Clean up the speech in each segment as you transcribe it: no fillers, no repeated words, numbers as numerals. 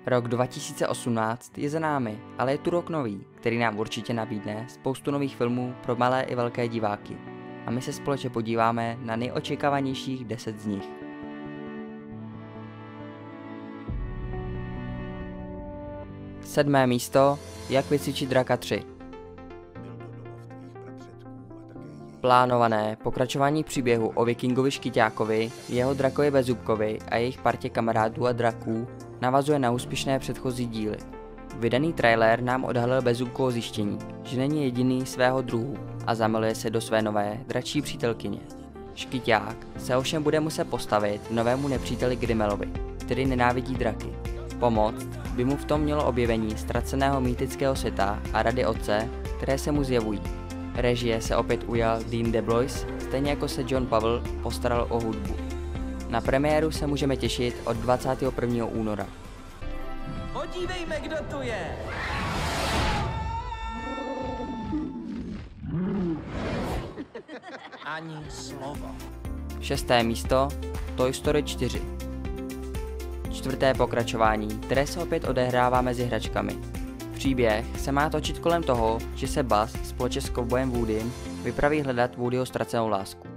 Rok 2018 je za námi, ale je tu rok nový, který nám určitě nabídne spoustu nových filmů pro malé i velké diváky. A my se společně podíváme na nejočekávanějších 10 z nich. Sedmé místo, Jak vycvičit draka 3. Plánované pokračování příběhu o vikingovi Škyťákovi, jeho drakovi Bezzubkovi a jejich partě kamarádů a draků navazuje na úspěšné předchozí díly. Vydaný trailer nám odhalil Bezzubkovo zjištění, že není jediný svého druhu a zamiluje se do své nové dračí přítelkyně. Škyťák se ovšem bude muset postavit novému nepříteli Grimelovi, který nenávidí draky. Pomoct by mu v tom mělo objevení ztraceného mýtického světa a rady otce, které se mu zjevují. Režie se opět ujal Dean DeBlois, stejně jako se John Pavel postaral o hudbu. Na premiéru se můžeme těšit od 21. února. Podívejme, kdo tu je! Ani slovo. Šesté místo, Toy Story 4. Čtvrté pokračování, které se opět odehrává mezi hračkami. Příběh se má točit kolem toho, že se Buzz společně s kovbojem Woodym vypraví hledat Woodyho ztracenou lásku.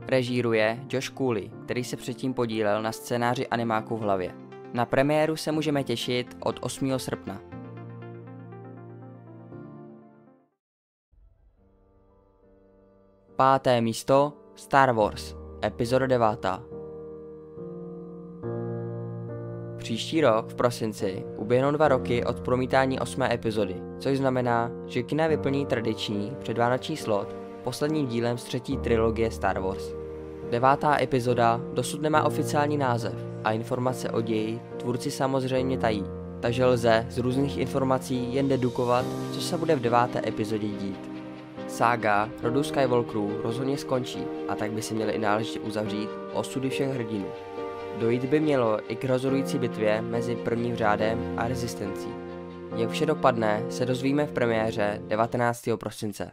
Režíruje Josh Cooley, který se předtím podílel na scénáři Animáku v hlavě. Na premiéru se můžeme těšit od 8. srpna. Páté místo, Star Wars, epizoda 9. Příští rok v prosinci uběhnou 2 roky od promítání 8. epizody, což znamená, že kina vyplní tradiční předvánoční slot posledním dílem z 3. trilogie Star Wars. 9. epizoda dosud nemá oficiální název a informace o ději tvůrci samozřejmě tají, takže lze z různých informací jen dedukovat, co se bude v 9. epizodě dít. Sága rodu Skywalkerů rozhodně skončí a tak by si měli i náležitě uzavřít osudy všech hrdinů. Dojít by mělo i k rozhodující bitvě mezi prvním řádem a rezistencí. Jak vše dopadne, se dozvíme v premiéře 19. prosince.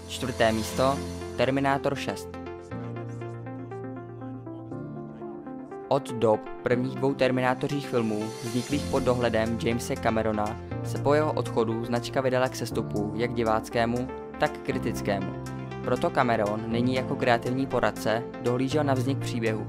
Čtvrté místo, Terminátor 6. Od dob prvních 2 Terminátořích filmů, vzniklých pod dohledem Jamese Camerona, se po jeho odchodu značka vydala k sestupu jak diváckému, tak kritickému. Proto Cameron nyní jako kreativní poradce dohlížel na vznik příběhu.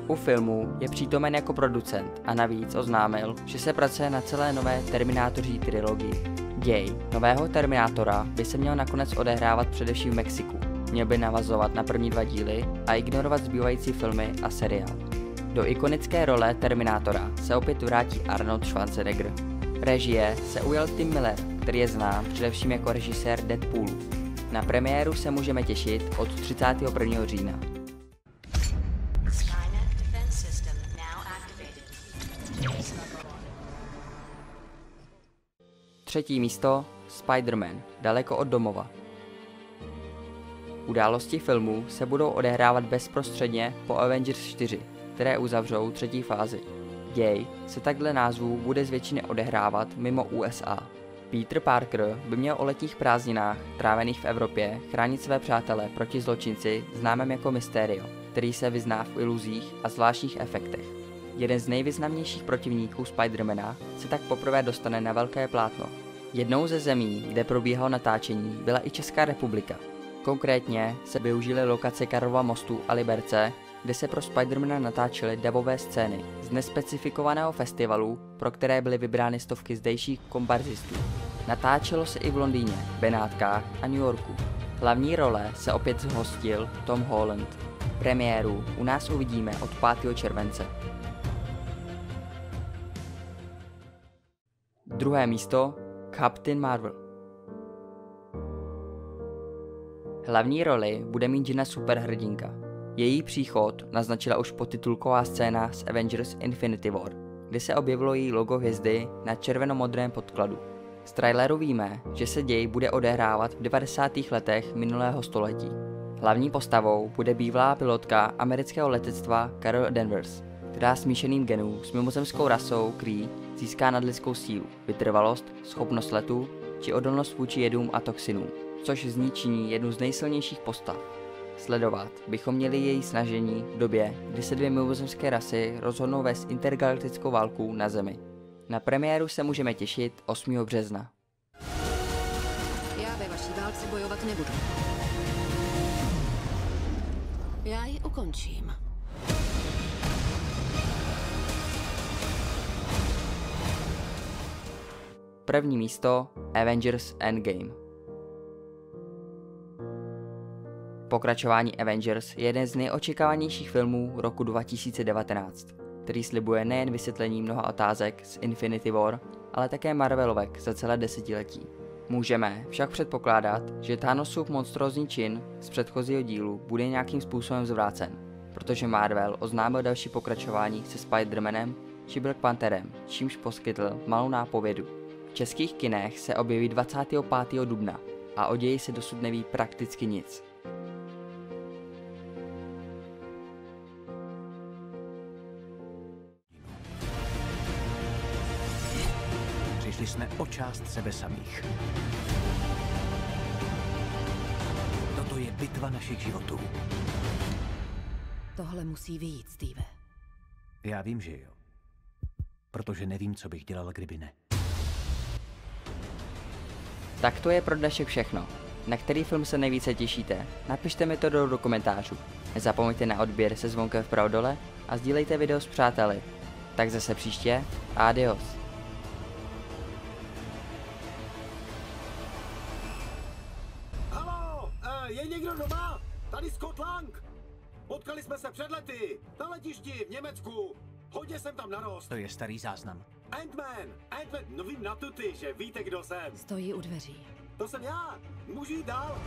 U filmu je přítomen jako producent a navíc oznámil, že se pracuje na celé nové Terminátoří trilogii. Děj nového Terminátora by se měl nakonec odehrávat především v Mexiku. Měl by navazovat na první 2 díly a ignorovat zbývající filmy a seriál. Do ikonické role Terminátora se opět vrátí Arnold Schwarzenegger. Režie se ujal Tim Miller, který je znám především jako režisér Deadpoolu. Na premiéru se můžeme těšit od 31. října. Třetí místo, Spider-Man, daleko od domova. Události filmu se budou odehrávat bezprostředně po Avengers 4, které uzavřou 3. fázi. Děj se tak dle názvu bude z většiny odehrávat mimo USA. Peter Parker by měl o letních prázdninách trávených v Evropě chránit své přátele proti zločinci známém jako Mysterio, který se vyzná v iluzích a zvláštních efektech. Jeden z nejvýznamnějších protivníků Spidermana se tak poprvé dostane na velké plátno. Jednou ze zemí, kde probíhalo natáčení, byla i Česká republika. Konkrétně se využily lokace Karlova mostu a Liberce, kde se pro Spidermana natáčely dabové scény z nespecifikovaného festivalu, pro které byly vybrány stovky zdejších kombarzistů. Natáčelo se i v Londýně, Benátkách a New Yorku. Hlavní role se opět zhostil Tom Holland. Premiéru u nás uvidíme od 5. července. Druhé místo, Captain Marvel. Hlavní roli bude mít žena superhrdinka. Její příchod naznačila už podtitulková scéna z Avengers Infinity War, kdy se objevilo její logo hvězdy na červeno-modrém podkladu. Z traileru víme, že se děj bude odehrávat v 90. letech minulého století. Hlavní postavou bude bývalá pilotka amerického letectva Carol Danvers, která smíšeným genů s mimozemskou rasou Kree získá nadlidskou sílu, vytrvalost, schopnost letu či odolnost vůči jedům a toxinům, což z ní činí jednu z nejsilnějších postav. Sledovat bychom měli její snažení v době, kdy se dvě mimozemské rasy rozhodnou vést intergalaktickou válku na Zemi. Na premiéru se můžeme těšit 8. března. Já ve vaší válce bojovat nebudu. Já ji ukončím. První místo Avengers Endgame. Pokračování Avengers je jeden z nejočekávanějších filmů roku 2019, který slibuje nejen vysvětlení mnoha otázek z Infinity War, ale také Marvelovek za celé desetiletí. Můžeme však předpokládat, že Thanosův monstrózní čin z předchozího dílu bude nějakým způsobem zvrácen, protože Marvel oznámil další pokračování se Spider-Manem či Black Pantherem, čímž poskytl malou nápovědu. V českých kinech se objeví 25. dubna a o ději se dosud neví prakticky nic. Přišli jsme o část sebe samých. Toto je bitva našich životů. Tohle musí vyjít, Steve. Já vím, že jo. Protože nevím, co bych dělal, kdyby ne. Tak to je pro dnešek všechno. Na který film se nejvíce těšíte? Napište mi to do komentářů. Nezapomeňte na odběr se zvonkem vpravo dole a sdílejte video s přáteli. Tak zase příště. Adios. Haló, je někdo doma? Tady Scott Lang. Potkali jsme se před lety, na letišti v Německu. Hodně jsem tam narost. To je starý záznam. Ant-Man, no vím na tuty, že víte, kdo jsem. Stojí u dveří. To jsem já, můžu jít dál?